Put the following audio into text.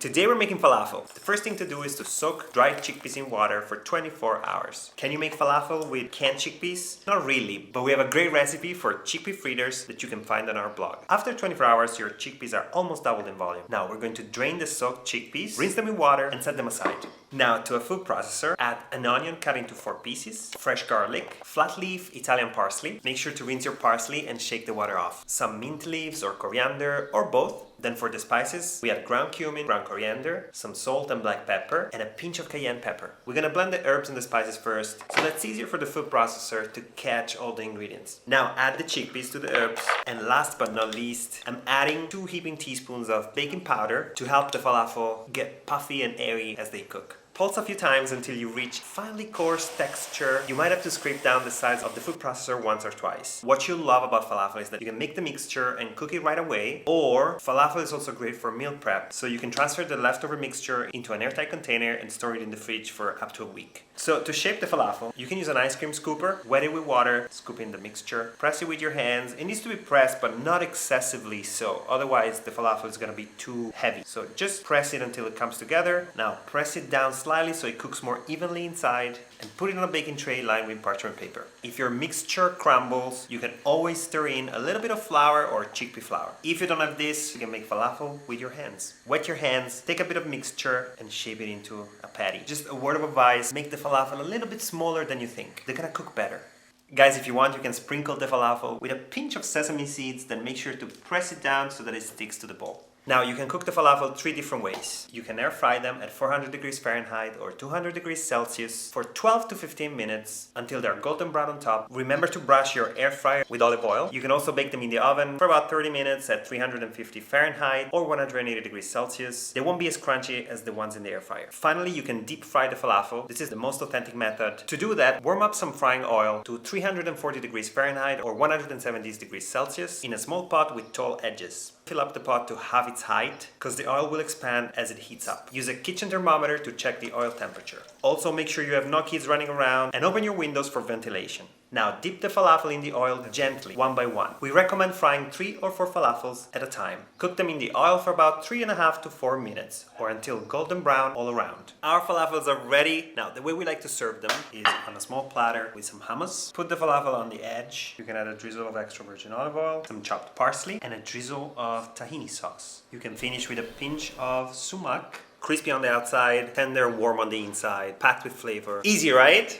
Today we're making falafel. The first thing to do is to soak dried chickpeas in water for 24 hours. Can you make falafel with canned chickpeas? Not really, but we have a great recipe for chickpea fritters that you can find on our blog. After 24 hours, your chickpeas are almost doubled in volume. Now we're going to drain the soaked chickpeas, rinse them in water, and set them aside. Now to a food processor, add an onion cut into 4 pieces, fresh garlic, flat leaf Italian parsley. Make sure to rinse your parsley and shake the water off. Some mint leaves or coriander or both. Then for the spices, we add ground cumin, ground coriander, some salt and black pepper, and a pinch of cayenne pepper. We're gonna blend the herbs and the spices first, so that's easier for the food processor to catch all the ingredients. Now add the chickpeas to the herbs, and last but not least, I'm adding 2 heaping teaspoons of baking powder to help the falafel get puffy and airy as they cook. Pulse a few times until you reach finely coarse texture. You might have to scrape down the sides of the food processor once or twice. What you'll love about falafel is that you can make the mixture and cook it right away, or falafel is also great for meal prep, so you can transfer the leftover mixture into an airtight container and store it in the fridge for up to a week. So to shape the falafel, you can use an ice cream scooper, wet it with water, scoop in the mixture, press it with your hands. It needs to be pressed, but not excessively so, otherwise the falafel is gonna be too heavy. So just press it until it comes together. Now press it down slightly so it cooks more evenly inside, and put it on a baking tray lined with parchment paper. If your mixture crumbles, you can always stir in a little bit of flour or chickpea flour. If you don't have this, you can make falafel with your hands. Wet your hands, take a bit of mixture and shape it into a patty. Just a word of advice, make the falafel a little bit smaller than you think. They're gonna cook better. Guys, if you want, you can sprinkle the falafel with a pinch of sesame seeds, then make sure to press it down so that it sticks to the bowl. Now, you can cook the falafel 3 different ways. You can air fry them at 400 degrees Fahrenheit or 200 degrees Celsius for 12 to 15 minutes until they're golden brown on top. Remember to brush your air fryer with olive oil. You can also bake them in the oven for about 30 minutes at 350 Fahrenheit or 180 degrees Celsius. They won't be as crunchy as the ones in the air fryer. Finally, you can deep fry the falafel. This is the most authentic method. To do that, warm up some frying oil to 340 degrees Fahrenheit or 170 degrees Celsius in a small pot with tall edges. Fill up the pot to half its height, because the oil will expand as it heats up. Use a kitchen thermometer to check the oil temperature. Also make sure you have no kids running around, and open your windows for ventilation. Now dip the falafel in the oil gently, one by one. We recommend frying 3 or 4 falafels at a time. Cook them in the oil for about 3.5 to 4 minutes, or until golden brown all around. Our falafels are ready. Now the way we like to serve them is on a small platter with some hummus. Put the falafel on the edge. You can add a drizzle of extra virgin olive oil, some chopped parsley, and a drizzle of tahini sauce. You can finish with a pinch of sumac. Crispy on the outside, tender and warm on the inside, packed with flavor. Easy, right?